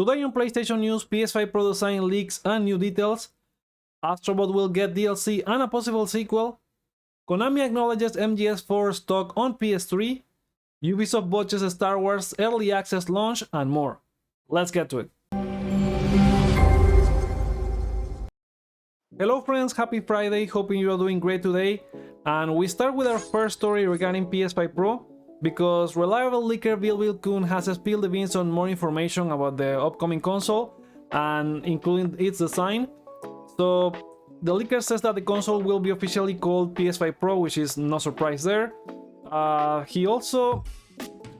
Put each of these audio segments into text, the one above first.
Today on PlayStation News, PS5 Pro design leaks and new details. Astrobot will get DLC and a possible sequel. Konami acknowledges MGS4 stock on PS3. Ubisoft botches Star Wars early access launch and more. Let's get to it. Hello friends, happy Friday, hoping you are doing great today. And we start with our first story regarding PS5 Pro, because reliable leaker Wukong has spilled the beans on more information about the upcoming console, and including its design. So the leaker says that the console will be officially called PS5 Pro, which is no surprise there. He also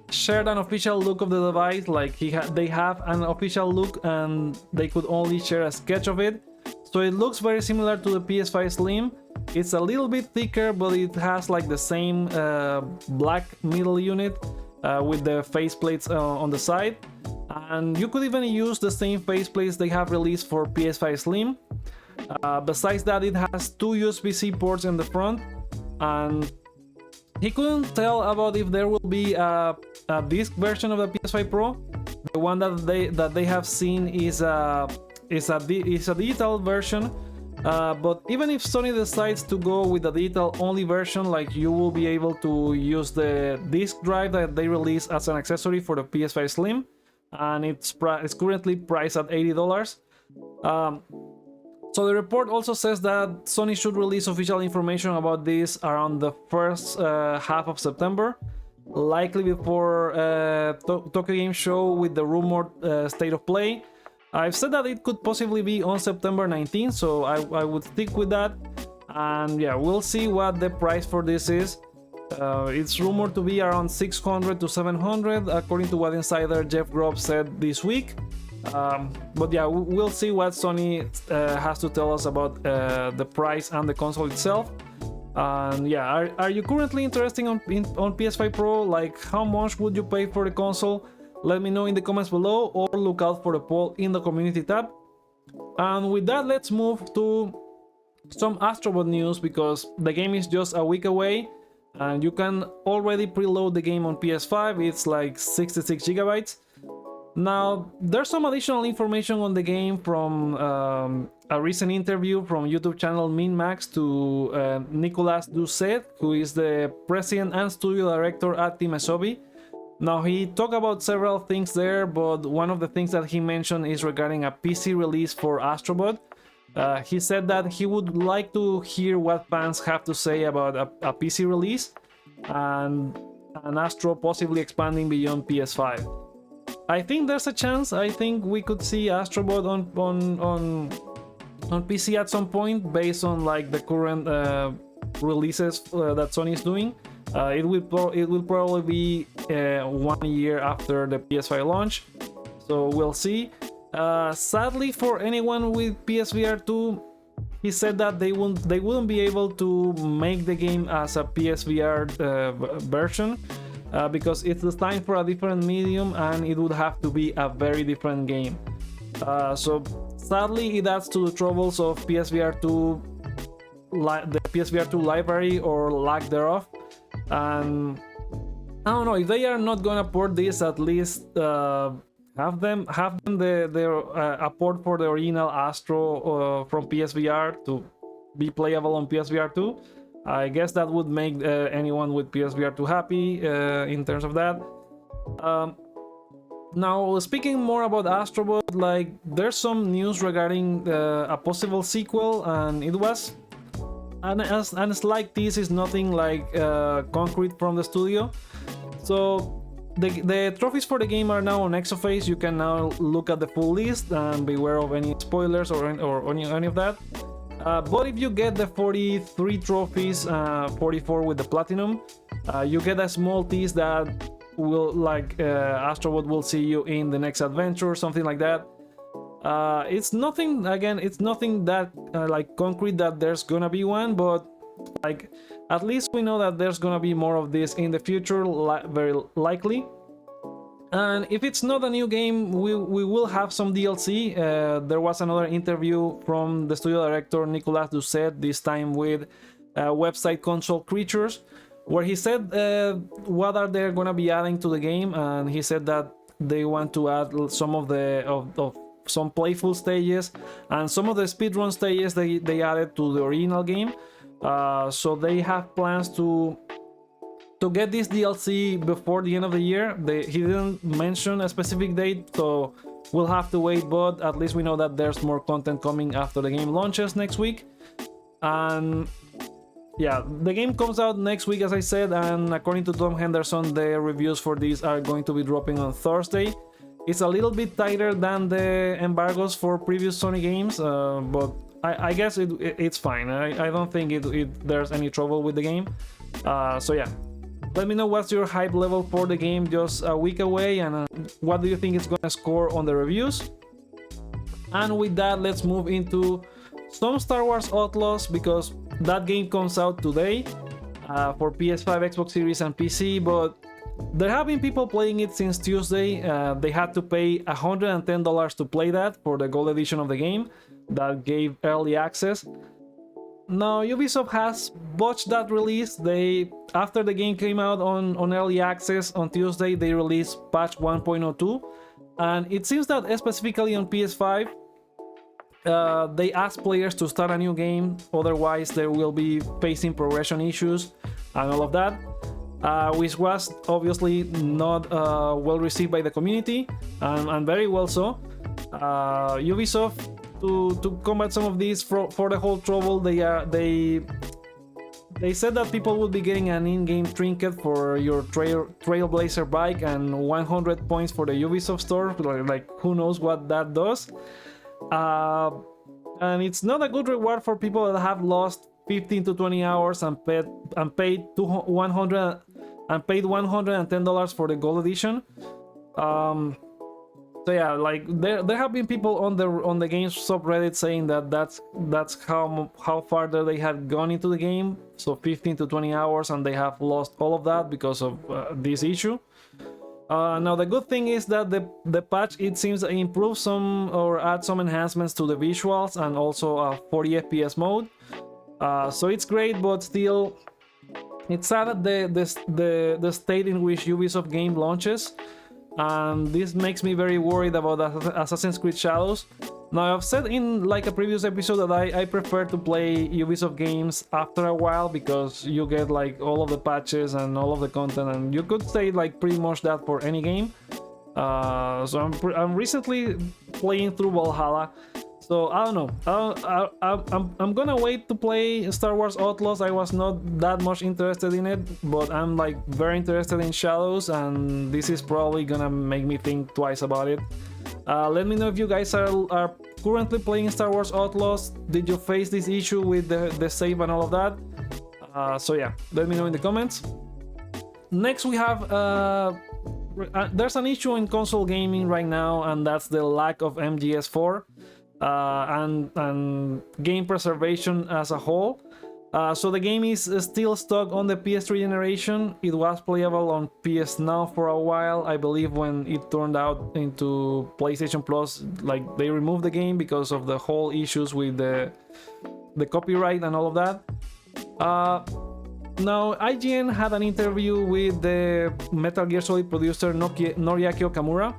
shared an official look of the device, like they have an official look and they could only share a sketch of it. So it looks very similar to the PS5 Slim. It's a little bit thicker, but it has like the same black middle unit with the faceplates on the side. And you could even use the same faceplates they have released for PS5 Slim. Besides that, it has two USB-C ports in the front, and he couldn't tell about if there will be a disc version of the PS5 Pro. The one that they have seen is a digital version. But even if Sony decides to go with the digital only version, like, you will be able to use the disk drive that they release as an accessory for the PS5 Slim, and it's currently priced at $80. So the report also says that Sony should release official information about this around the first half of September, likely before Tokyo Game Show with the rumored state of play. I've said that it could possibly be on September 19th, so I would stick with that. And yeah, we'll see what the price for this is. It's rumored to be around 600 to 700, according to what insider Jeff Grubb said this week. But yeah, we'll see what Sony has to tell us about the price and the console itself. And yeah, are you currently interested on PS5 Pro? Like, how much would you pay for the console? Let me know in the comments below, or look out for the poll in the community tab. And with that, let's move to some Astrobot news, because the game is just a week away and you can already preload the game on PS5. It's like 66 gigabytes. Now, there's some additional information on the game from a recent interview from YouTube channel MinMax to Nicolas Doucet, who is the president and studio director at Team Asobi. Now, he talked about several things there, but one of the things that he mentioned is regarding a PC release for Astrobot. He said that he would like to hear what fans have to say about a PC release and an Astro possibly expanding beyond PS5. I think there's a chance. I think we could see Astrobot on PC at some point, based on like the current releases that Sony is doing. It will probably be 1 year after the PS5 launch, so we'll see. Sadly for anyone with PSVR 2, he said that they wouldn't be able to make the game as a PSVR version, because it's designed for a different medium and it would have to be a very different game. So sadly, it adds to the troubles of PSVR 2, the PSVR 2 library or lack thereof. And I don't know, if they are not gonna port this, at least have them a port for the original Astro from PSVR to be playable on PSVR 2. I guess that would make anyone with PSVR 2 happy in terms of that. Now, speaking more about Astrobot, like, there's some news regarding a possible sequel, and it was and a slight tease, is nothing like concrete from the studio. So the trophies for the game are now on Exoface. You can now look at the full list and beware of any spoilers or any of that. But if you get the 43 trophies, 44 with the platinum, you get a small tease that will, like, Astrobot will see you in the next adventure, something like that. It's nothing that like concrete that there's gonna be one, but like, at least we know that there's gonna be more of this in the future, very likely. And if it's not a new game, we will have some DLC. There was another interview from the studio director Nicolas Doucet, this time with website Console Creatures, where he said what are they gonna be adding to the game, and he said that they want to add some of the of some playful stages and some of the speedrun stages they added to the original game. So they have plans to get this DLC before the end of the year. He didn't mention a specific date, so we'll have to wait, but at least we know that there's more content coming after the game launches next week. And yeah, the game comes out next week, as I said, and according to Tom Henderson, the reviews for this are going to be dropping on Thursday. It's a little bit tighter than the embargoes for previous Sony games, but I guess it's fine. I don't think there's any trouble with the game. So yeah, let me know what's your hype level for the game just a week away, and what do you think it's gonna score on the reviews. And with that, let's move into some Star Wars Outlaws, because that game comes out today for PS5, Xbox Series and PC, but there have been people playing it since Tuesday. They had to pay $110 to play that for the gold edition of the game that gave early access. Now Ubisoft has botched that release. After the game came out on early access on Tuesday, they released patch 1.02, and it seems that specifically on PS5 they ask players to start a new game, otherwise there will be facing progression issues and all of that, which was obviously not well received by the community, and very well so. Ubisoft, to combat some of these for the whole trouble, they said that people would be getting an in-game trinket for your Trailblazer bike and 100 points for the Ubisoft store. Like who knows what that does. And it's not a good reward for people that have lost 15 to 20 hours and paid $110 for the gold edition. So yeah, like there have been people on the game's subreddit saying that that's how far they had gone into the game. So 15 to 20 hours, and they have lost all of that because of this issue. Now the good thing is that the patch, it seems, improves some or adds some enhancements to the visuals and also a 40 FPS mode. So it's great, but still, it's sad that the state in which Ubisoft game launches, and this makes me very worried about Assassin's Creed Shadows. Now I've said in like a previous episode that I prefer to play Ubisoft games after a while, because you get like all of the patches and all of the content, and you could say like pretty much that for any game. So I'm recently playing through Valhalla. So I don't know. I'm gonna wait to play Star Wars Outlaws. I was not that much interested in it, but I'm like very interested in Shadows, and this is probably gonna make me think twice about it. Let me know if you guys are currently playing Star Wars Outlaws. Did you face this issue with the save and all of that? So yeah, let me know in the comments. Next we have there's an issue in console gaming right now, and that's the lack of MGS4. And game preservation as a whole. So the game is still stuck on the PS3 generation. It was playable on PS Now for a while. I believe when it turned out into PlayStation Plus, like they removed the game because of the whole issues with the copyright and all of that. Now IGN had an interview with the Metal Gear Solid producer Noriaki Okamura.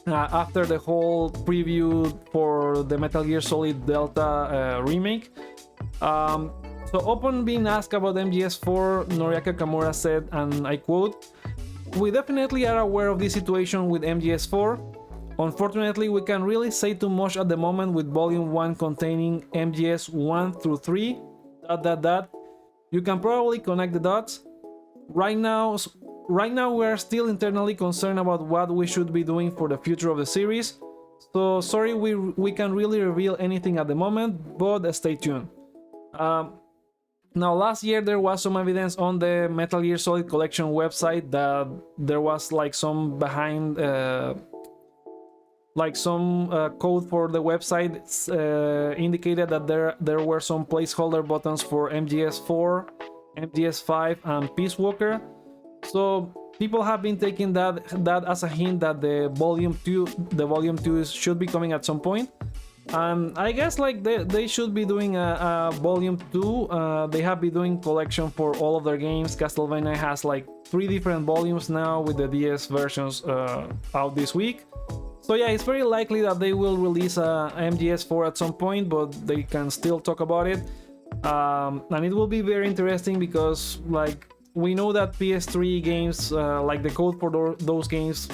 After the whole preview for the Metal Gear Solid Delta remake. So upon being asked about MGS4, Noriaki Okamura said, and I quote, "We definitely are aware of this situation with MGS4. Unfortunately, we can't really say too much at the moment with Volume 1 containing MGS 1 through 3, ... You can probably connect the dots. Right now we are still internally concerned about what we should be doing for the future of the series. So sorry we can't really reveal anything at the moment, but stay tuned." Now last year there was some evidence on the Metal Gear Solid Collection website that there was like some behind code for the website indicated that there were some placeholder buttons for MGS4, MGS5 and Peace Walker. So people have been taking that as a hint that the volume 2 should be coming at some point. I guess like they should be doing a volume 2. They have been doing collection for all of their games. Castlevania has like 3 different volumes now with the DS versions out this week. So yeah, it's very likely that they will release a MGS4 at some point, but they can still talk about it. And it will be very interesting because like we know that PS3 games, like the code for those games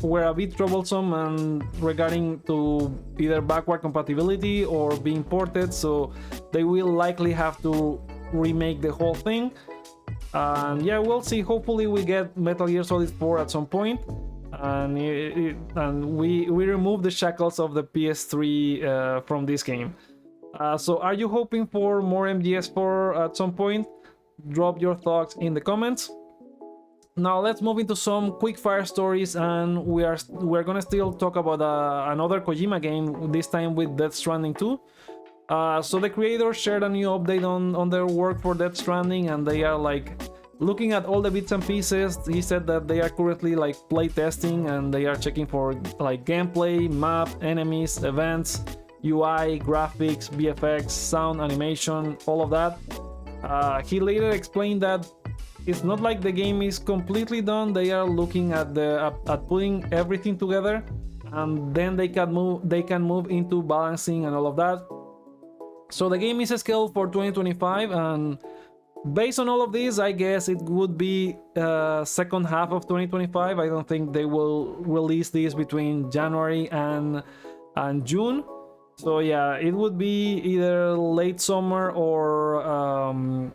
were a bit troublesome and regarding to either backward compatibility or being ported, so they will likely have to remake the whole thing. And yeah, we'll see. Hopefully we get Metal Gear Solid 4 at some point, and we remove the shackles of the PS3 from this game. So are you hoping for more MGS4 at some point? Drop your thoughts in the comments. Now let's move into some quick fire stories, and we're gonna still talk about another Kojima game, this time with Death Stranding 2. So the creators shared a new update on their work for Death Stranding, and they are like looking at all the bits and pieces. He said that they are currently like play testing, and they are checking for like gameplay, map, enemies, events, UI, graphics, VFX, sound, animation, all of that. He later explained that it's not like the game is completely done. They are looking at putting everything together, and then they can move into balancing and all of that. So the game is scheduled for 2025, and based on all of this, I guess it would be second half of 2025. I don't think they will release this between January and June. So yeah, it would be either late summer or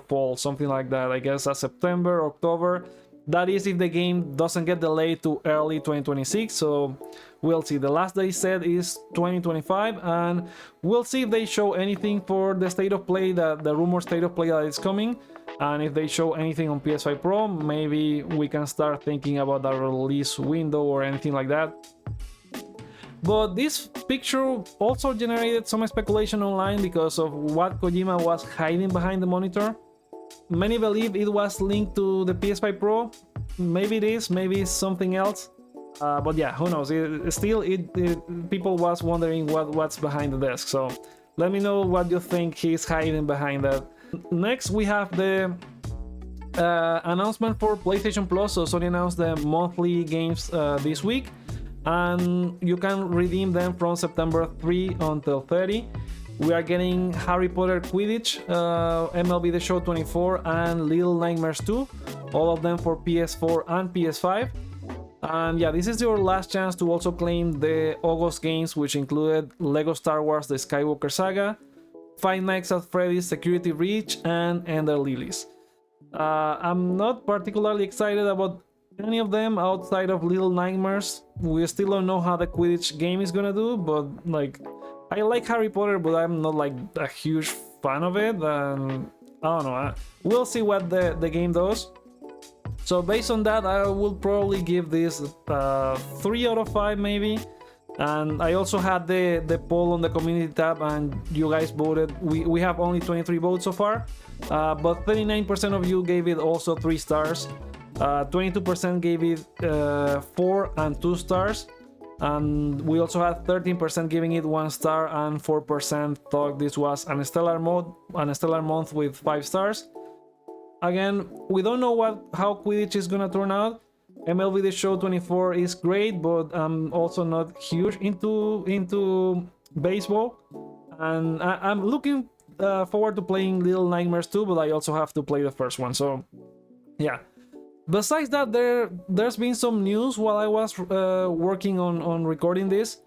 fall, something like that. I guess September, October. That is if the game doesn't get delayed to early 2026. So we'll see. The last they said is 2025, and we'll see if they show anything for the state of play, the rumored state of play that is coming. And if they show anything on PS5 Pro, maybe we can start thinking about a release window or anything like that. But this picture also generated some speculation online because of what Kojima was hiding behind the monitor. Many believe it was linked to the PS5 Pro. Maybe it is, maybe it's something else. But yeah, who knows? People was wondering what's behind the desk. So let me know what you think he's hiding behind that. Next, we have the announcement for PlayStation Plus. So Sony announced the monthly games this week, and you can redeem them from September 3 until 30. We are getting Harry Potter Quidditch, MLB The Show 24, and Little Nightmares 2, all of them for PS4 and PS5. And yeah, this is your last chance to also claim the August games, which included Lego Star Wars The Skywalker Saga, Five Nights at Freddy's Security Breach, and Ender Lilies. I'm not particularly excited about any of them outside of Little Nightmares. We still don't know how the Quidditch game is gonna do, but like, I like Harry Potter, but I'm not like a huge fan of it, and I don't know. We'll see what the game does. So based on that, I will probably give this 3 out of 5 maybe. And I also had the poll on the community tab, and you guys voted. We have only 23 votes so far, but 39% of you gave it also 3 stars. 22% gave it 4 and 2 stars, and we also had 13% giving it 1 star, and 4% thought this was an stellar month with 5 stars. Again, we don't know how Quidditch is gonna turn out. MLB The Show 24 is great, but I'm also not huge into baseball, and I'm looking forward to playing Little Nightmares 2, but I also have to play the first one. So yeah. Besides that, there's been some news while I was working on recording this.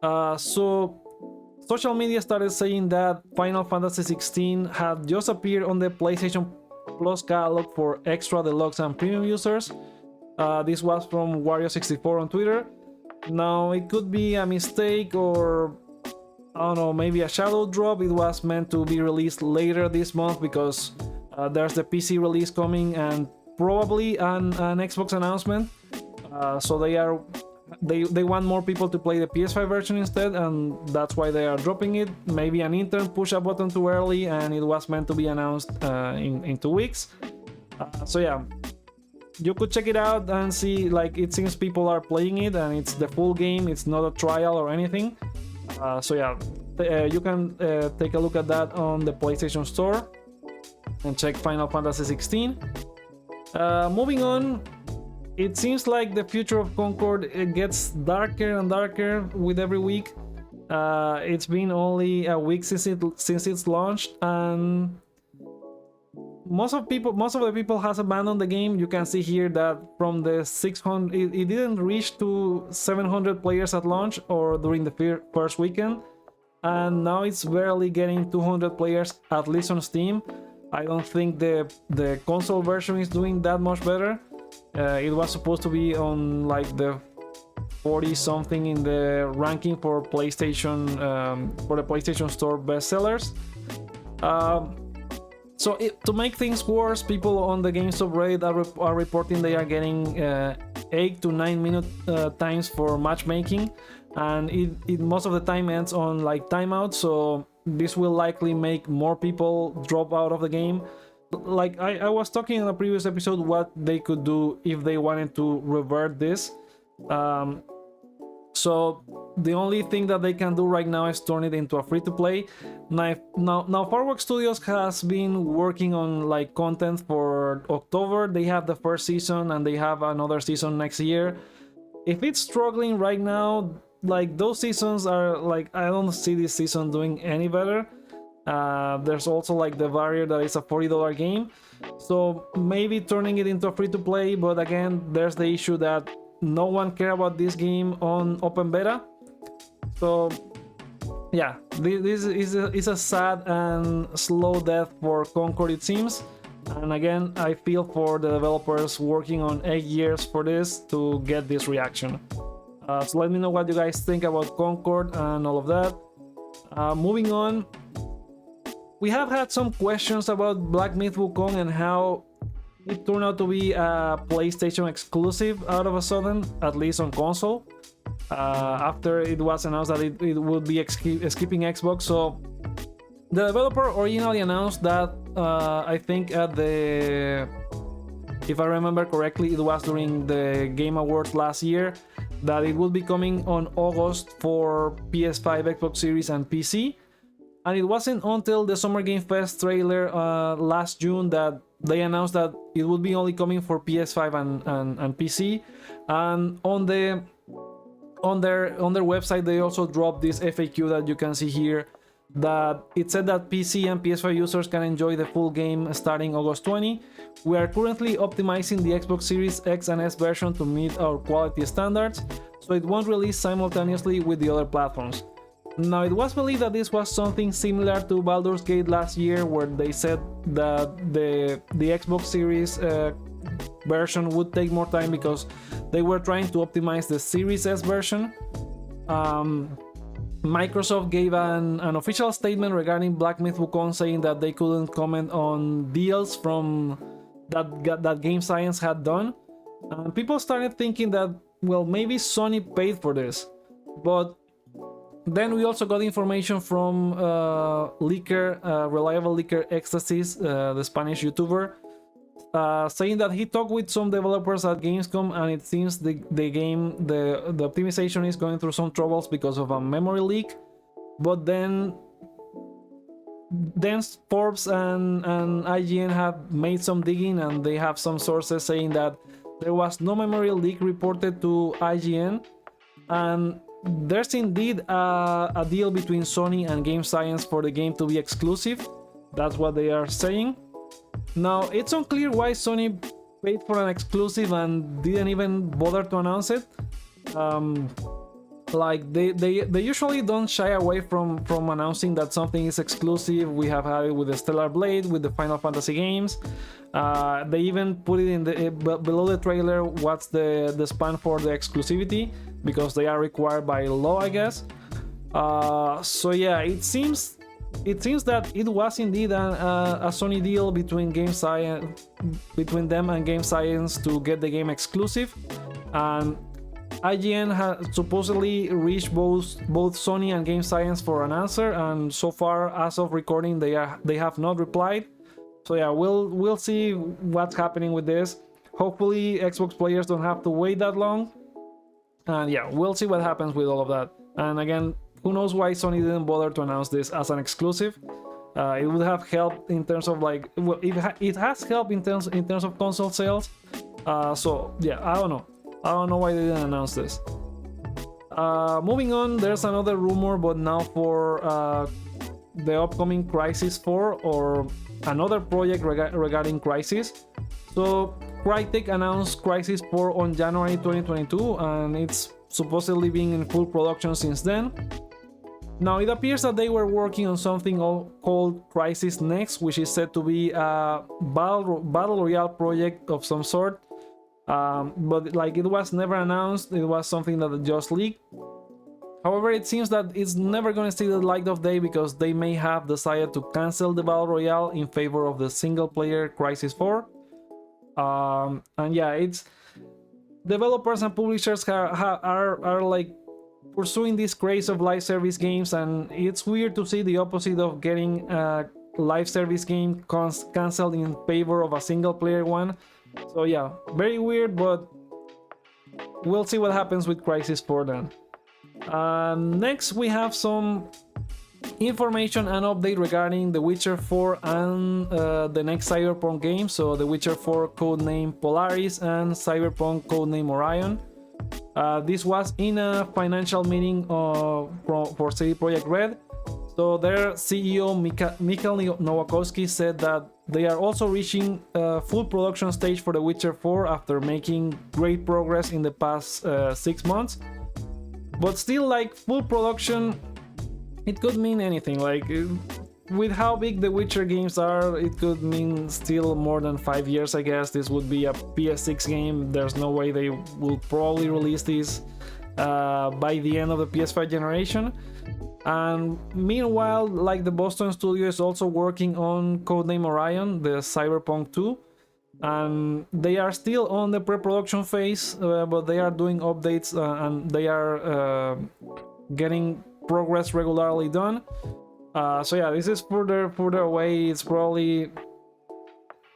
So social media started saying that Final Fantasy XVI had just appeared on the PlayStation Plus catalog for extra, deluxe, and premium users. This was from Wario64 on Twitter. Now it could be a mistake, or I don't know, maybe a shadow drop. It was meant to be released later this month because there's the PC release coming and probably an Xbox announcement. So they want more people to play the PS5 version instead, and that's why they are dropping it. Maybe an intern pushed a button too early, and it was meant to be announced in 2 weeks. So yeah, you could check it out and see. Like, it seems people are playing it, and it's the full game. It's not a trial or anything. So yeah, you can take a look at that on the PlayStation Store and check Final Fantasy 16. Moving on, it seems like the future of Concord, it gets darker and darker with every week. It's been only a week since it's launched, and most of the people has abandoned the game. You can see here that from the 600, it didn't reach to 700 players at launch or during the first weekend, and now it's barely getting 200 players, at least on Steam. I don't think the console version is doing that much better. It was supposed to be on like the 40 something in the ranking for PlayStation, for the PlayStation Store bestsellers. So to make things worse, people on the GameStop Reddit are reporting they are getting 8 to 9 minute times for matchmaking, and it most of the time ends on like timeout. So this will likely make more people drop out of the game. Like I was talking in a previous episode what they could do if they wanted to revert this. So the only thing that they can do right now is turn it into a free-to-play. Now Fireworks Studios has been working on like content for October. They have the first season and they have another season next year. If it's struggling right now, like those seasons are like, I don't see this season doing any better. There's also like the barrier that it's a $40 game, so maybe turning it into a free-to-play. But again, there's the issue that no one care about this game on open beta. So yeah, this is a sad and slow death for Concord, it seems. And again, I feel for the developers working on 8 years for this to get this reaction. So let me know what you guys think about Concord and all of that. Moving on, we have had some questions about Black Myth Wukong and how it turned out to be a PlayStation exclusive out of a sudden, at least on console, after it was announced that it would be skipping Xbox. So the developer originally announced that, I think at the, if I remember correctly, it was during the Game Awards last year, that it would be coming on August for PS5, Xbox Series and PC. And it wasn't until the Summer Game Fest trailer last June that they announced that it would be only coming for PS5 and PC. And on their website, they also dropped this FAQ that you can see here, that it said that PC and PS5 users can enjoy the full game starting August 20. We are currently optimizing the Xbox Series X and S version to meet our quality standards, so it won't release simultaneously with the other platforms. Now, it was believed that this was something similar to Baldur's Gate last year, where they said that the Xbox Series version would take more time because they were trying to optimize the Series S version. Microsoft gave an official statement regarding Black Myth Wukong, saying that they couldn't comment on deals from that Game Science had done. And people started thinking that, well, maybe Sony paid for this. But then we also got information from reliable leaker Ecstasies, the Spanish YouTuber, saying that he talked with some developers at Gamescom, and it seems the optimization is going through some troubles because of a memory leak. But then Forbes and IGN have made some digging, and they have some sources saying that there was no memory leak reported to IGN, and there's indeed a deal between Sony and Game Science for the game to be exclusive. That's what they are saying. Now, it's unclear why Sony paid for an exclusive and didn't even bother to announce it. Like they usually don't shy away from announcing that something is exclusive. We have had it with the Stellar Blade, with the Final Fantasy games. They even put it in the below the trailer what's the span for the exclusivity, because they are required by law, I guess. So yeah, it seems that it was indeed a Sony deal between them and Game Science to get the game exclusive. And IGN has supposedly reached both Sony and Game Science for an answer, and so far, as of recording, they have not replied. So yeah, we'll see what's happening with this. Hopefully, Xbox players don't have to wait that long. And yeah, we'll see what happens with all of that. And again, who knows why Sony didn't bother to announce this as an exclusive. It would have helped in terms of like, well, it has helped in terms of console sales. So yeah, I don't know why they didn't announce this. Moving on, there's another rumor, but now for the upcoming Crysis 4 or another project regarding Crysis. So Crytek announced Crysis 4 on January 2022, and it's supposedly been in full production since then. Now it appears that they were working on something called Crysis Next, which is said to be a battle royale project of some sort. But like, it was never announced, it was something that just leaked. However, it seems that it's never gonna see the light of day because they may have decided to cancel the battle royale in favor of the single player Crysis 4. And yeah, it's developers and publishers are like pursuing this craze of live service games, and it's weird to see the opposite of getting a live service game cancelled in favor of a single player one. So yeah, very weird, but we'll see what happens with Crysis 4 then. Next we have some information and update regarding The Witcher 4 and the next Cyberpunk game. So The Witcher 4 codename Polaris and Cyberpunk codename Orion. This was in a financial meeting for CD Projekt Red. So their CEO Mikhail Nowakowski said that they are also reaching full production stage for The Witcher 4 after making great progress in the past 6 months. But still, like, full production, it could mean anything. Like, with how big the Witcher games are, it could mean still more than 5 years, I guess. This would be a PS6 game. There's no way they will probably release this by the end of the PS5 generation. And meanwhile, like, the Boston studio is also working on codename Orion, the Cyberpunk 2. And they are still on the pre-production phase, but they are doing updates and they are getting progress regularly done. So yeah, this is further away. It's probably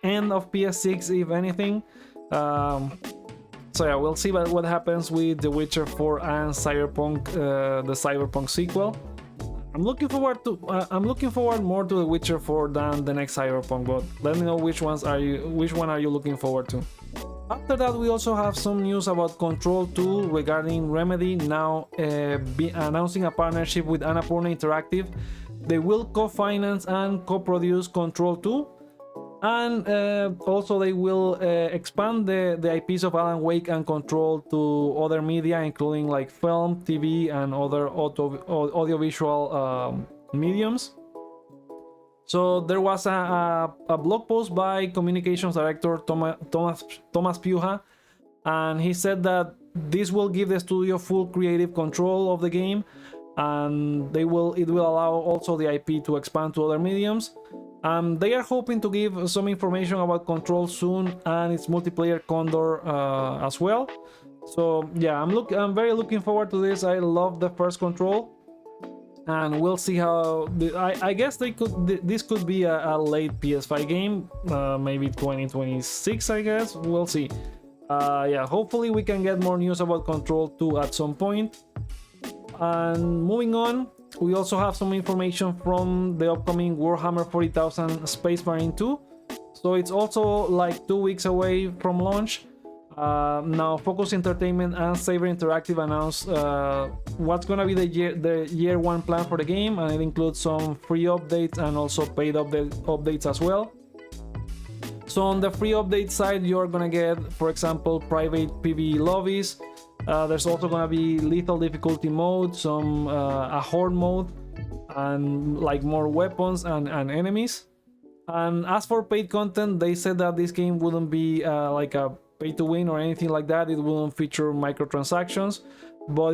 end of PS6 if anything. So yeah, we'll see what happens with The Witcher 4 and Cyberpunk, the Cyberpunk sequel. I'm looking forward more to The Witcher 4 than the next Cyberpunk, but let me know which one are you looking forward to. After that, we also have some news about Control 2 regarding Remedy now announcing a partnership with Annapurna Interactive. They will co-finance and co-produce Control 2, and also they will expand the IPs of Alan Wake and Control to other media, including like film, TV, and other audiovisual mediums. So there was a blog post by communications director Thomas Puha, and he said that this will give the studio full creative control of the game, and it will allow also the IP to expand to other mediums. They are hoping to give some information about Control soon and its multiplayer Condor as well. So yeah, I'm very looking forward to this. I love the first Control, and we'll see how. I guess this could be a late PS5 game, maybe 2026. I guess we'll see. Yeah, hopefully we can get more news about Control 2 at some point. And moving on, we also have some information from the upcoming Warhammer 40,000 Space Marine 2. So it's also like 2 weeks away from launch. Now Focus Entertainment and Saber Interactive announced what's gonna be the year one plan for the game, and it includes some free updates and also paid updates as well. So on the free update side, you're gonna get, for example, private PvE lobbies. There's also gonna be lethal difficulty mode, some a horde mode, and like more weapons and enemies. And as for paid content, they said that this game wouldn't be like a pay to win or anything like that. It wouldn't feature microtransactions, but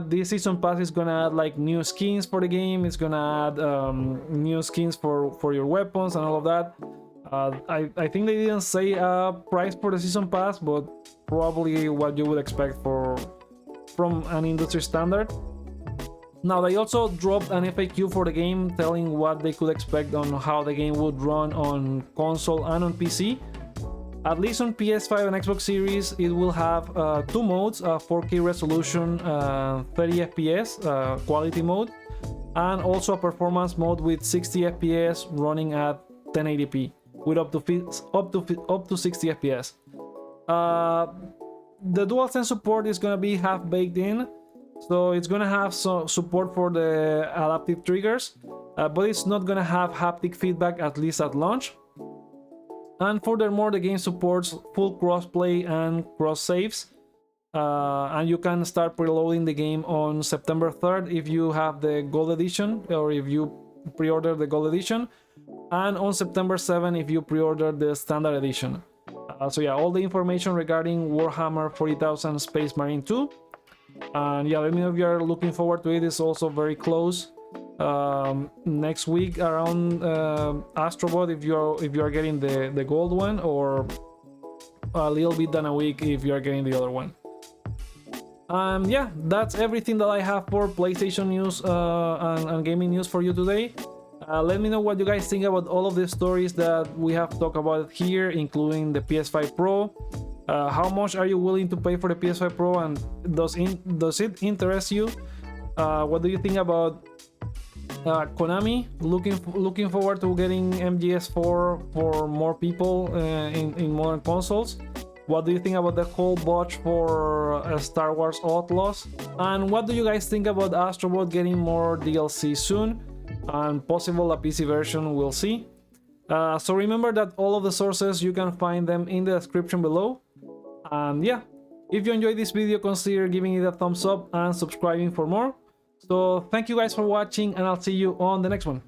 this season pass is gonna add like new skins for the game. It's gonna add new skins for your weapons and all of that. I think they didn't say a price for the season pass, but probably what you would expect from an industry standard. Now they also dropped an FAQ for the game telling what they could expect on how the game would run on console and on PC. At least on PS5 and Xbox Series, it will have two modes: 4K resolution, 30 FPS quality mode, and also a performance mode with 60 FPS running at 1080p with up to 60 FPS. The DualSense support is gonna be half baked in, so it's gonna have some support for the adaptive triggers, but it's not gonna have haptic feedback, at least at launch. And furthermore, the game supports full crossplay and cross saves, and you can start preloading the game on September 3rd if you have the Gold Edition, or if you pre-order the Gold Edition, and on September 7th if you pre-order the Standard Edition. So yeah, all the information regarding Warhammer 40,000 Space Marine 2. And yeah, let me know if you're looking forward to it. It's also very close. Next week around Astrobot if you're getting the gold one, or a little bit than a week if you're getting the other one. Yeah, that's everything that I have for PlayStation news and gaming news for you today. Let me know what you guys think about all of the stories that we have talked about here, including the PS5 Pro. How much are you willing to pay for the PS5 Pro, and does it interest you? What do you think about Konami looking forward to getting MGS4 for more people in modern consoles? What do you think about the whole batch for Star Wars Outlaws? And what do you guys think about Astrobot getting more DLC soon? And possible a PC version, we'll see. So remember that all of the sources, you can find them in the description below. And yeah, if you enjoyed this video, consider giving it a thumbs up and subscribing for more. So thank you guys for watching, and I'll see you on the next one.